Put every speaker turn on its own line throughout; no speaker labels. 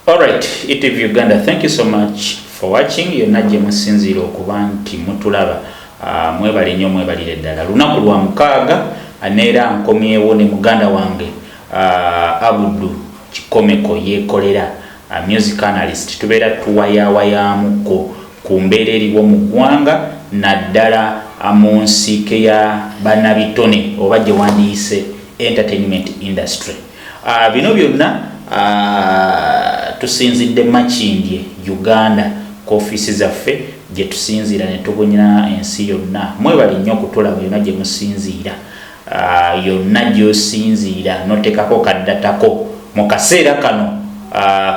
Alright, ETV Uganda, thank you so much for watching. Yonna gye musinziira okuba nti mutulaba. Mwebale nnyo mwebalire ddala. Lunaku lwa mukaaga aneera nkomyewo ne muganda wange Abudu Kikomeko yeekolera music analyst. Tubeera tuwayaawayamuko ku mbeera eriwo mu ggwanga naddala mu nsiike ya bannabitone oba gye wandiise entertainment industry. Bino byonna tusinzidde Makindye Uganda ku office zaffe gye tusinziira ne tubunya ensi yonna. Mwebale nnyo okutulaba yonna gye musinziira. Yonna gy'osinziira n'oteekako kaddatako mu kaseera kano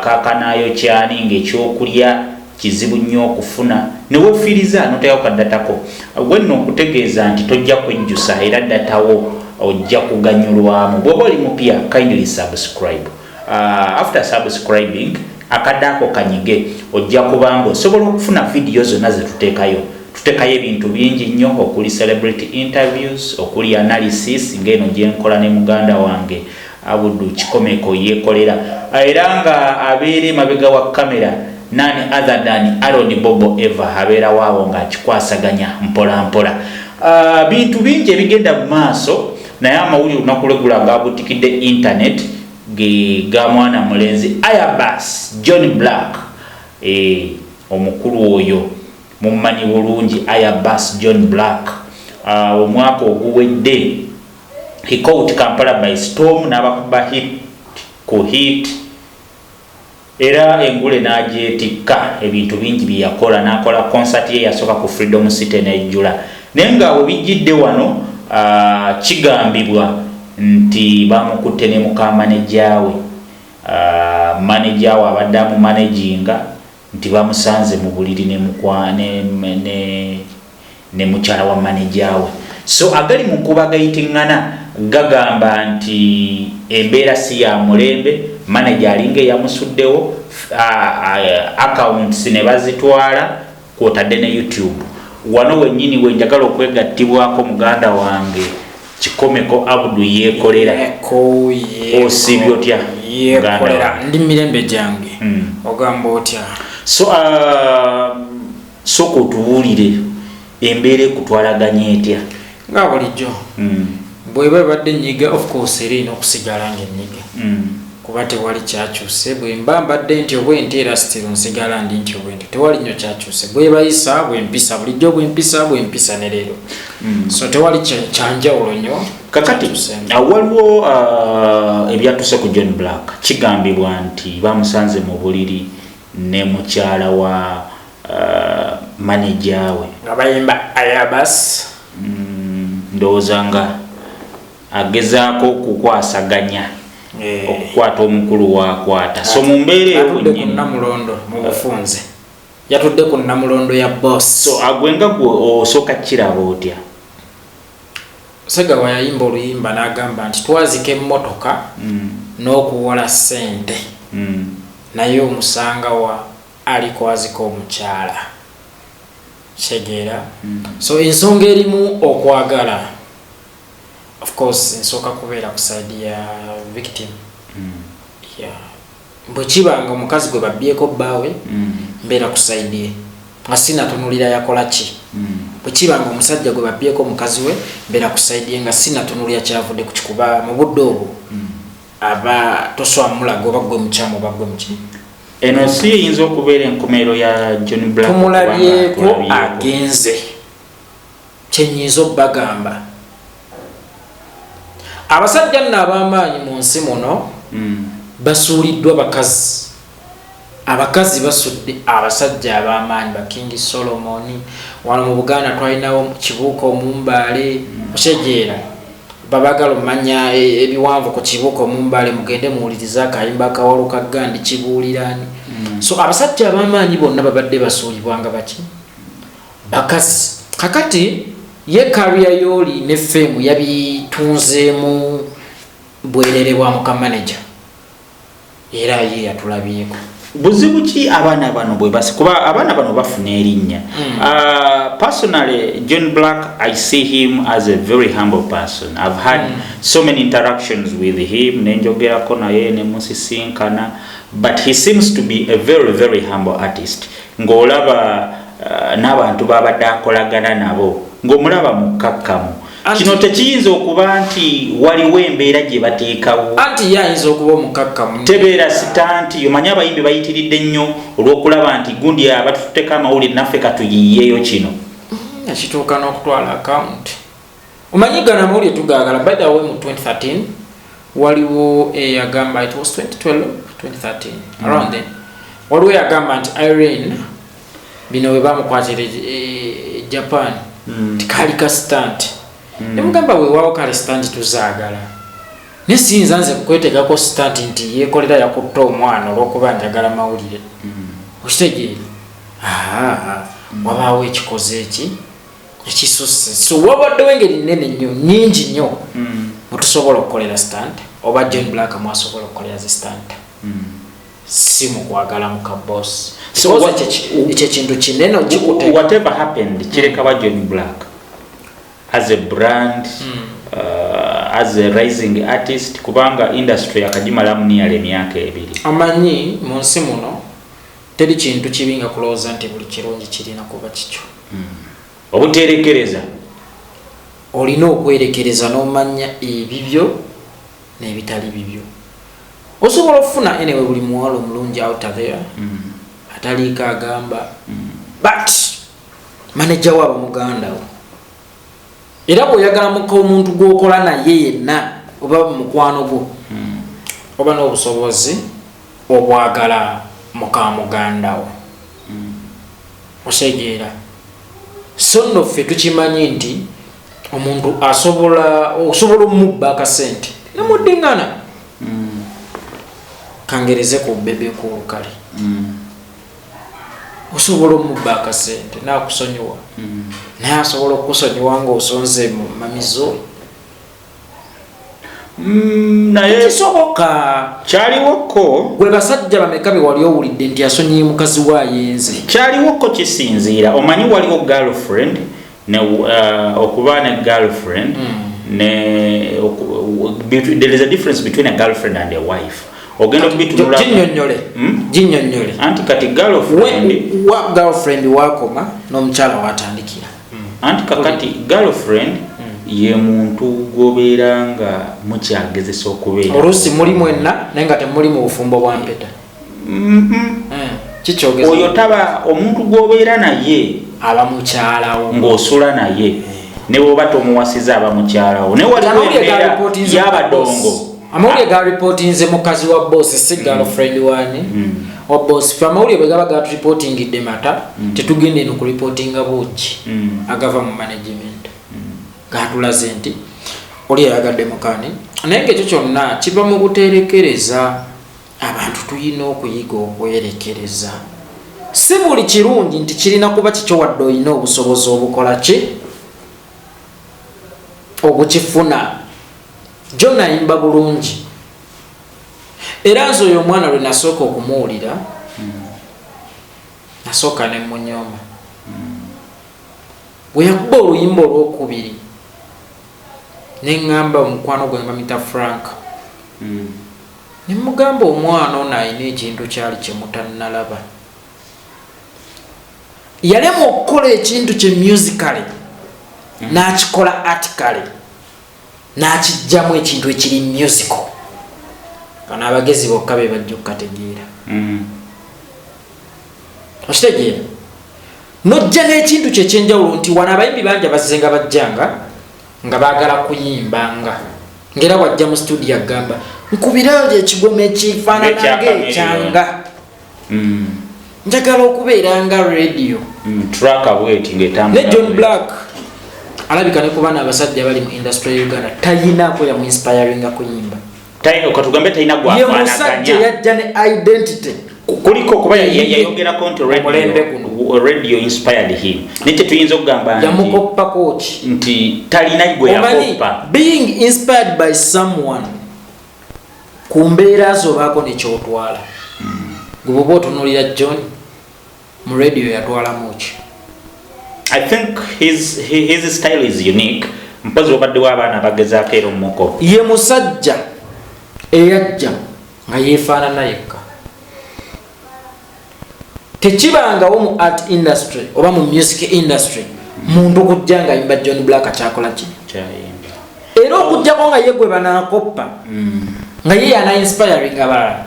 kakanaayo kyani ng'ekyokulya kizibu nnyo okufuna ne weefiiriza n'oteekako kaddatako wenno okutegeeza nti tojja kwejjusa era ddatawo ojja kuganyulwamu. Bw'oba oli mupya kindly subscribe. After subscribing akadako kanyige ojja kubanga osobola okufuna video zonna ze tuteekayo ebintu bingi nnyo okuli celebrity interviews, okuli analysis ng'eno gye nkola ne muganda wange Abudu Kikomeko yeekolera era nga abeera mabega wa kamera none other than Aaron Bobo Eva abeera waawo ng'akikwasaganya mpola mpola. Bintu bingi ebigenda mu maaso naye amawulire olunaku lw'eggulo agaabutikidde internet ga mwana mulenzi Ayabas John Black, omukulu oyo mumanyi bulungi Ayabas John Black. Omwaka oguwedde he caught Kampala by storm n'abakuba hit ku hit era engule n'agyetikka ebintu bingi bye yakola. N'akola concert ye yasooka ku Freedom City n'ejjula naye ng'awo bijjidde wano kigambibwa nti bamukutte ne muka manager we. Manager we abadde amumanaginga nti bamusanze mu buliri ne mukyala wa manager we. So agali mu kuba gayitingana gagamba nti embeera si ya mulembe. Manager alinga yamusuddewo, accounts ne bazitwala kwotadde ne YouTube. Wano wennyini wenjagala okwegattibwako muganda wange Kikomeko Abudu yeekolera. Osibye otya?
Yeekolera ndi mirembe gyange. Ogamba otya?
Sooka otubuulire embeera ekutwalaganya etya?
Nga bulijjo bw'eba badde nnyiga, of course erina okusigala ng'ennyiga kuba tewali kyakyuse. Bwe mba mbadde nti obwenti era still nsigala ndi nti obwenti tewali nnyo kyakyuse. Bwebayisa bwempisa bulijjo bwempisa ne leero. So tewali kyanjawulo nnyo.
Kakati waliwo ebyatuse ku John Black. Kigambibwa nti bamusanze mu buliri ne mukyala wa manager we
nga bayimba Ayabas.
Ndowooza nga agezaako okukwasaganya okukwata omukulu waakwata. So mu mbeera
yatudde ku Namulondo mu bufunze, yatudde ku Namulondo ya boss.
So agwenga gwe osooka kiraba otya?
Segawa yayimba oluyimba n'agamba nti twazika emmotoka n'okuwola ssente naye omusanga wa aliko azika omukyala Kitegeera. So ensonga erimu okwagala, of course nsooka kubeera ku side ya victim. Bwe kibanga omukazi gwe babbyeko bbaawe mbeera ku side ye nga sinatunulira yakola ki. Bwe kibanga omusajja gwe babbyeko omukazi we mbeera ku side ye nga sinatunulira kyavudde ku kikuba. Mu budde obwo aba toswa mulaga oba gwe mukyamu oba gwe muki.
Eno si eyinza okubeera enkomerero ya John Black.
Tumulabyeko agenze kyenyiza obbagamba. Abasajja nno ab'amaanyi mu nsi muno basuuliddwa bakazi. Abakazi basudde abasajja ab'amaanyi ba King Solomon. Wano mu Buganda twalinawo Kibuuka Omumbaale. Okitegeera babagala omanya ebiwanvu ku Kibuuka Omumbaale mugende muwuliriza akayimba akawalo ka Gandi kibuulirani. So abasajja ab'amaanyi bonna babadde basuulibwanga baki? Bakazi. Kakati ye career yoli ne fame yabitunzeemu bwerere bwa muka manager era ye yatulabyeko.
Buzibu ki abaana bano bwe basi kuba abaana bano bafuna erinnya. Personally John Black, I see him as a very humble person. I've had so many interactions with him. Nenjogerako naye ne musisinkana but he seems to be a very very humble artist ng'olaba n'abantu babadde akolagana nabo ng'omulaba mukkakkamu kino tekiyinza okuba nti waliwo embeera gye bateekawo
anti yayinza okuba omukakkamu
tebeera sitanti omanyi abayimbi bayitiridde nnyo olw'okulaba nti gundi abatuteeka amawulire naffe katuyiyeeyo kino
ekituuka n'okutwala akawunti omanyi gana amawulire tugaagala by the way mu 2013 waliwo eyagamba it was 2012 2013 around then waliwo eyagamba nti Irene bino we bamukwatira Japan tikali ka stunt nemugamba weewaawo kale stunt tuzaagala nesiyinza nze kukwetegako stunt nti yeekolera yakutta omwana olw'okuba njagala mawulire okitegeere wabaawo ekikoze ekisusse so wabaddewo engeri nnene nnyo nnyingi nnyo mutusobola okukolera stunt oba John Black mwasobola okukolera zi stunt si mu kwagala mu kabosi so ekyo kintu kinene okikuteeka
whatever happened kireka ba John Black as a brand as a rising artist kubanga industry akagimalamu niyale emyaka ebiri
amanyi mu nsi muno teri kintu kibi nga kulowooza nti buli kirungi kirina kuba kikyo
obuterekereza
olina okwerekereza n'omanya ebibyo n'ebitali bibyo osobola okufuna anyway buli muwala omulungi out there ataliiko agamba but manager waaba muganda wo era bw'oyagala muka omuntu gw'okola naye yenna oba mukwano gwo oba n'obusobozi obwagala muka muganda wo osegeera so nno ffe tukimanyi nti omuntu osobola omubba akasente nemuddingana kangereze ku bebe kuolukale osobola omubba akasente nakusonyiwa naye asobola okusonyiwa ng'osonze mu mamizo
naye
kisoboka
kyaliwoko
gwe basajja bameka be wali owulidde nti asonyiye mukazi waayenze
kyaliwoko kisinziira omanyi waliwo girlfriend okuba ne girlfriend there is a difference between a girlfriend and a wife ogenda kubitunula
jinnyonnyole
anti kati girlfriend
wakoma n'omukyala watandikira
anti kakati girlfriend ye muntu gobeera nga mukyagezesa okubeera
oluusi muli mwenna naye nga temuli mu bufumbo bwa mpeta kikyogeza
oyo taba omuntu gobeera naye
aba mukyalawo
ng'osula naye ne bwoba tomuwasiza aba mukyalawo naye waliwo embeera y'abadongo
amawulire ga reportinze mukazi wa boss si girlfriend wani wa boss fa amawulire bwe gaba ga reportingidde mata tetugende no ku reportinga buugi agava mu management gatulaze nti oli yagadde mukani naye ekyo kyonna kiba mu buterekereza abantu tuyina okuyiga okwerekereza si buli kirungi nti kirina kuba kikyo wadde oyina obusobozi obukola ki obukifuna John ayimba bulungi era nze oyo omwana lwe nasooka okumuwulira nasooka ne munyoma bwe yakuba oluyimba olwokubiri neŋŋamba omukwano gwe bamuyita Frank ne mugamba omwana ono ayina ekintu kyali kyemutannalaba yalemwa okukola ekintu kye musically n'akikola artically n'akijjamu ekintu ekiri musical kana abagezi bokka be bajja okukategeera okitegeera nojja n'ekintu kye ekyenjawulo nti wano abayimbi bangi abazizenga bajjanga nga baagala kuyimbanga ngera wajja mu studio agamba nkubirayo ekigoma ekifaanana ng'ekyanga njagala okubeera nga radio ne John Black alabika ne ku baana abasajja bali mu industry ya Uganda tayinaako ya mu inspiring kuyimba
okatugambe talina gwafaanaganya
yajja ne identity
kuliko kuba yayogerako nti radio inspired him nekye tuyinza okugamba
yamukoppako ki
nti talina gwe yakoppa
being inspired by someone ku mbeera zobaako nekyotwala gwe bwoba otunuulira John mu radio yatwalamu ki
I think his style is unique. Mpozi obaddewo abaana abagezaako era omuko
ye musajja eyajja nga yeefaanana yekka tekibangawo mu art industry oba mu music industry muntu okujja nga yimba John Black kyakola ki era okujjako nga ye gwe banakoppa nga ye yana inspiring abalala.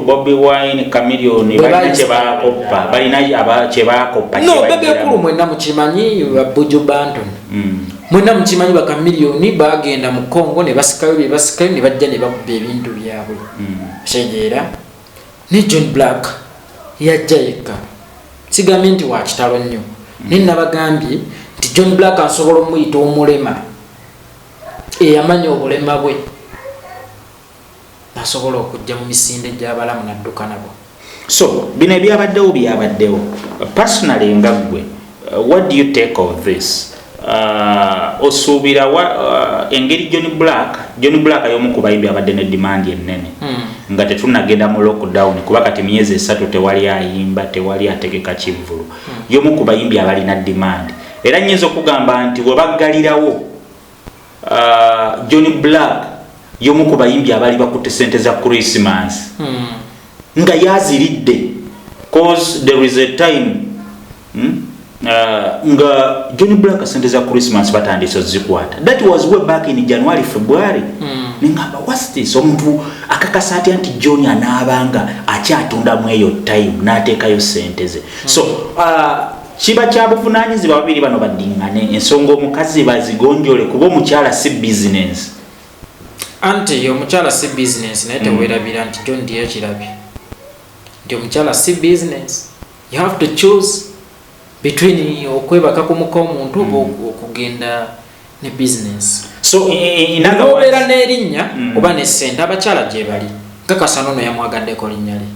Bobby Wine, Chameleone,
no, Bebe Kulu mwena mukimanyi Buju Banton. Mwena mukimanyi ba Chameleone bagenda mu Congo ne basikayo ne bajja ne bakubba ebintu byabwe. Shejeera ne John Black yajja yekka. Sigambye nti wa kitalo nnyo. Ne nabagambye nti John Black asobola omuyita omulema. Eyamanya obulema bwe. Nasobola okujja mu misinde gy'abalamu nadduka nabo.
So bino byabaddewo personally nga gwe what do you take of this? Osuubira engeri John Black y'omu ku bayimbi abadde ne demand ennene nga tetunagenda mu lockdown kuba kati myezi 3 tewali ayimba tewali ategeka kivvulu y'omu ku bayimbi abalina demand era nnyinza okugamba nti we baggalirawo John Black y'omu ku bayimbi abali bakutte sente za Christmas nga yaziridde cause there is a time nga John Black sente za Christmas batandise zikwata. That was way back in January February. Ningamba what's this omuntu akakasa ati anti John anaabanga akyatunda mu eyo time n'ateekayo sente ze. So kiba kyabuvunanyizibwa babiri bano badingane ensonga omukazi bazigonjole kuba omukyala si business.
Anti omukyala si business naye teweerabira nti John ndiye kirabye. Nti omukyala si business. You have to choose between okwebaka kumuka omuntu okugenda ne business.
So
inaobeera n'erinnya oba ne ssente abakyala gye bali kakasa nono yamwagaddeko linnya le.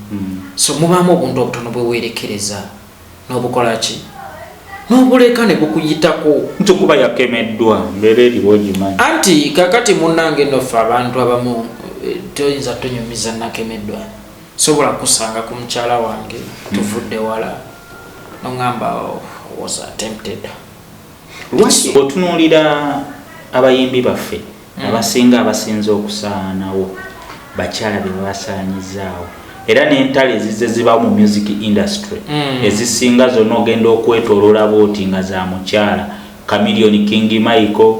So mubaamu obuntu obutono bwe weerekereza n'obukola ki n'obuleka ne bukuyitako
nti kuba yakemeddwa mbeera eriwo gimanyi.
Anti kakati munnange noffe abantu abamu toyinza tonyumiza nakemeddwa sobola kusanga ku mukyala wange tuvudde wala nongamba was attempted.
Lwaki otunuulira abayimbi baffe abasinze okusaanawo bakyala be babasaanyizaawo era n'entale ezize zibawo mu music industry ezisinga zonna ogenda okwetooloola booti nga za mukyala. Chameleone King Michael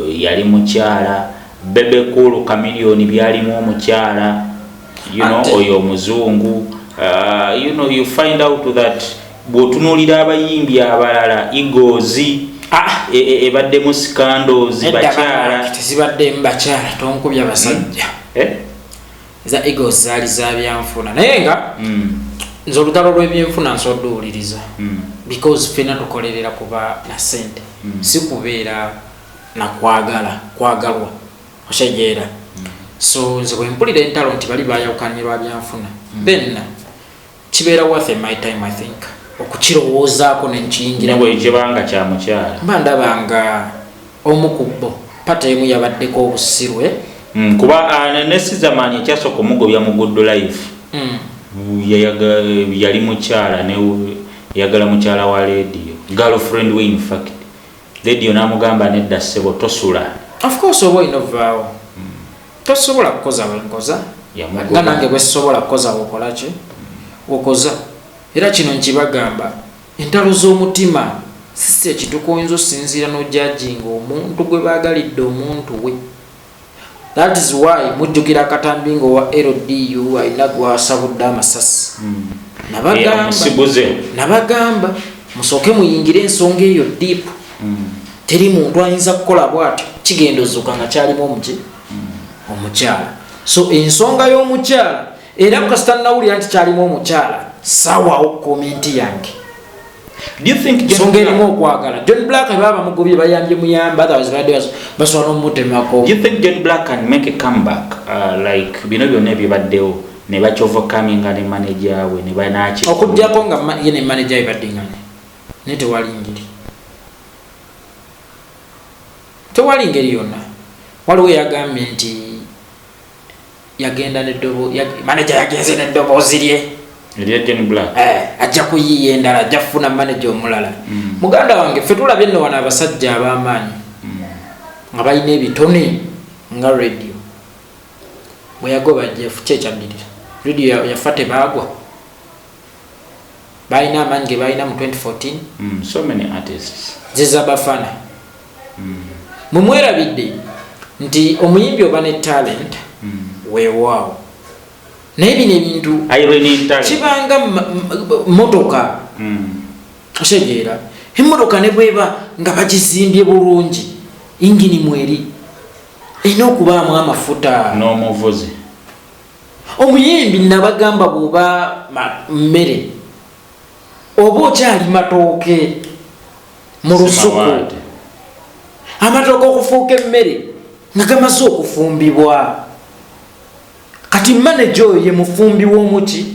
yali mukyala, Bebe Cool Chameleone byalimu omukyala, oyo omuzungu. You find out that bw'otunuulira abayimbi abalala Eagles ebaddemu scandals bakyala
tezibaddemu bakyala tonkubya basajja za Eagles zaali za byanfuna naye nga nze olutalo lw'ebyenfuna nsodde owuliriza because fena tukolerera kuba na ssente si kubeera na kwagalwa oshejeera. So nze bwe mpulira entalo nti bali bayawukanye lwa byanfuna then kibeera worth my time I think okukirowoozaako nenkiyingira
bwe kibanga kya mukyala
mba ndabanga omukubbo pata emu yabaddeko obusirwe
kuba nesizamaani ekyasooka omugobya mu Good Life yali mukyala yagala mukyala wa radio girlfriend we in fact radio n'amugamba nedda ssebo tosula.
Of course oba olina ovaawo tosobola kukoza wenkoza nga nange bwe sisobola kukoza wokola ki okoza. Era kino nkibagamba entalo z'omutima sisi ekituko oyinza osinziira n'ojjajinga omuntu gwe baagalidde omuntu we. That is why mujjukira akatambi ng'owa LDU alina gwasabudde amasasi nabagamba musooke muyingire ensonga eyo deep. Teri muntu ayinza kukola bw'atyo kigenda ozuuka nga kyalimu omukyala. So ensonga y'omukyala era kasita nawulira nti kyalimu omukyala sawawo komenti yange.
Do you think
ensonga erimu okwagala John Black baba mugobye bayambye muyamba otherwise basobola n'omutemako.
Do you think John Black can make a comeback like bino byonna ebibaddewo ne bakyovokaminga ne manager we ne banaki
okujjako nga ye ne manager we baddingane ne tewali ngeri yonna. Waliwo yagambye nti yagenda manager yagenze n'eddoboozi lye
erya John Black
ajja kuyiiya endala ajja kufuna manager omulala. Muganda wange ffe tulabye nno wano abasajja ab'amaanyi nga balina ebitone nga radio bwe yagoba Jeff kyekyaddirira radio ya fate bagwa baina mange baina mu 2014
so many artists
ziza bafana mumwera bidde nti omuyimbi obane talent weewaawo naye bino ebintu kibanga motoka osegeera emmotoka ne bweba nga bagizimbye bulungi ingini mweri erina okubaamu amafuta
n'omuvuzi
omuyimbi nabagamba bw'oba mmere oba okyali matooke mu lusuku amatooke okufuuka emmere nga gamaze okufumbibwa kati manager oyo ye mufumbi w'omuki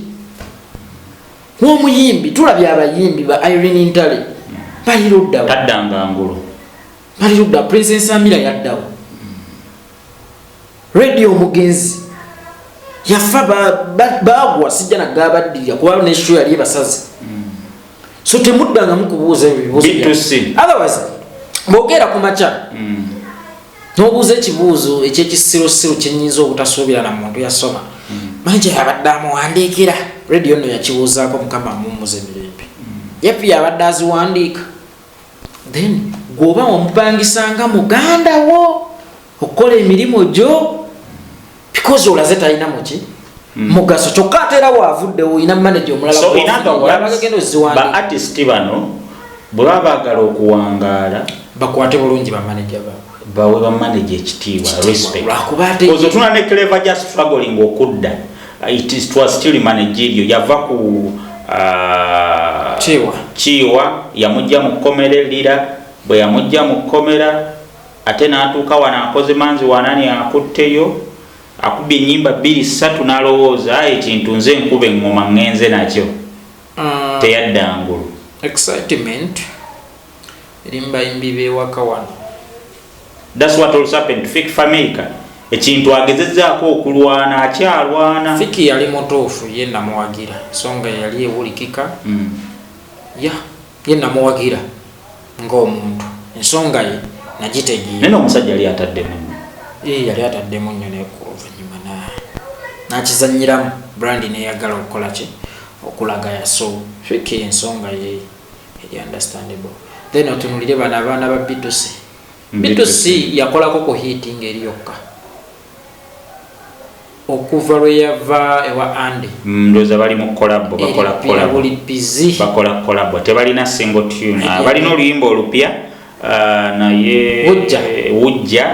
w'omuyimbi tulabye abayimbi ba Irene Ntale bali luddawo
taddanga ngulu
bali luddawo Princess Amira yaddawo radio omugenzi yafa bagwa sijja nagabaddirira kuba n'eshu yali ebasazi so temuddanga mukubuuza ebibuuzo otherwise bwogera ku maca n'obuuza ekibuuzo ekyekisirosiro kyenyinza obutasuubira na muntu yasoma manje yabadde amuwandiikira radio nno yakibuuzaako mukama mumuze emirembe yepi yabadde aziwandiika then gwoba wamupangisanga muganda wo okukola emirimu gyo because olaze talina muki mugaso kyokka ate era waavuddewo olina manager omulala
ba artist bano bwe baagala okuwangaala
bakwate bulungi bamanager
bawe bamanager ekitiibwa respect ozo tuna ne Clever just struggling okudda it was still managerial yava ku Chiwa yamujja mu komerera bwe yamujja mu komera ate n'atuuka wano akoze manzi wanani akutteyo akubye ennyimba 2-3 n'alowooza ekintu nze nkuba engoma ngenze nakyo teyadda ngulu
excitement erimba imbi bewaka wano.
That's what also happened to Fiki Fameka. Ekintu agezezzaako okulwana akyalwana.
Fiki yali mutuufu ye namuwagira songa yali ewulikika ye namuwagira ng'omuntu ensonga ye nagitegeera.
Nene omusajja yali ataddemu
yali ataddemu nnyo n'oluvannyuma n'akizannyiramu brand neyagala okukola ki okulaga yaso Fiki ensonga ye eri understandable. Then otunulire bano abaana ba Bitusi yakolako ku hitting eri yokka okuva lwe yava ewa Andy
ndoza bali mu collab bakola collab tebalina single tune balina oluyimba olupya naye wujja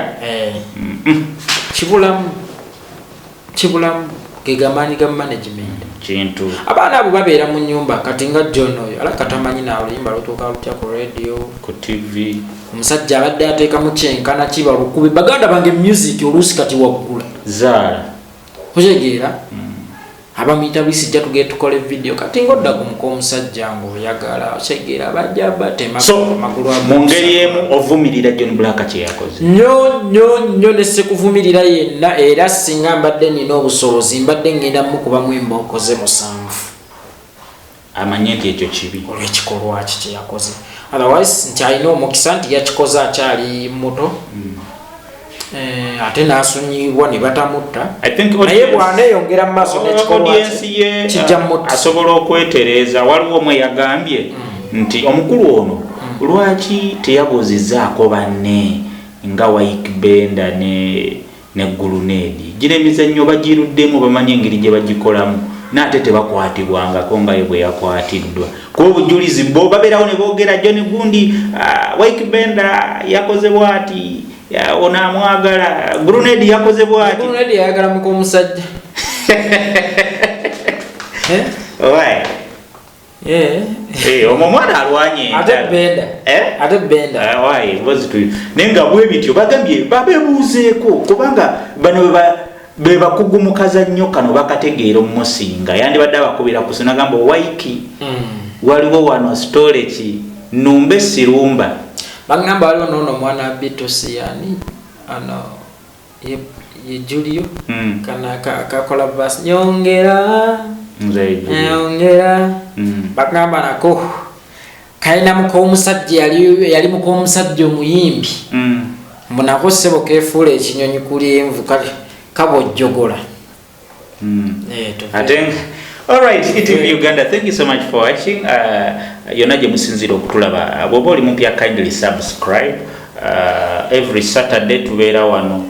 kibulamu gegamani ga management kintu
abaana abo babeera mu nyumba kati nga John oyo alaka tamanyi na oluyimba lutuuka lutya ku radio
ku TV
omusajja abadde ateeka mu kyenkana kiba lukubi baganda bange music oluusi kati waggula
zaala
ojegeera abamuyita bisijja tugee tukole video kati ngodda ku muko omusajja ng'oyagala ojegeera bajja batema magulu
mu ngeri emu ovumirira John Black kye yakoze
nnyo ne sekuvumirira yenna era singa mbadde nina obusobozi mbadde ngenda mukuba mwimba okoze 7
amanye nti ekyo kibi
olw'ekikolwa ki kye yakoze otherwise nti alina omukisa nti yakikoze akyali muto ate n'asonyibwa ne batamutta naye bw'aneeyongera mu maaso n'ekikolwa kijja mutta
asobola okwetereeza waliwo omwe yagambye nti omukulu ono lwaki teyabuzizzaako banne nga Wyke Benda ne Guluneedi gira emizannyo bagiruddemu bamanye engeri gye bagikolamu n'ate tebakwatibwangako nga ye bwe yakwatiddwa kuba obujulizi bo babeerawo ne boogera John Gundi Wyke Benda yakoze bw'ati ona amwagala Guluneedi yakoze bw'ati
Guluneedi yayagala muko omusajja
omwo omwana alwanye
ate Benda
naye nga bwe bityo bagambye babebuuzeeko kubanga bano be bakugumukaza nnyo kano bakategeera omusinga yandibadde abakubira ku sinagamba Wyke waliwo wano storage numbe sirumba
bagamba waliwo noono omwana Bitusi yani ano ye Julio kana kakola bas nyongera bagamba nako kalina muko omusajja yali muko omusajja omuyimbi mbonako ssebo keefuula ekinyonyi kuli envu kale kabojjogola
Alright, ITV Uganda, thank you so much for watching. Yonna gye musinzira okutulaba. Bw'oba oli mupya, kindly subscribe. Every Saturday tubeera wano,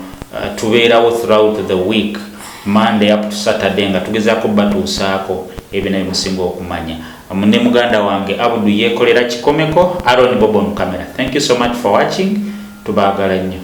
tubeerawo throughout the week, Monday up to Saturday, nga tugezaako batuusaako ebinaye musinga okumanya. Ne muganda wange Abudu yeekolera kikomeko, Aaron Bobo on camera. Thank you so much for watching. Tubaagala nnyo.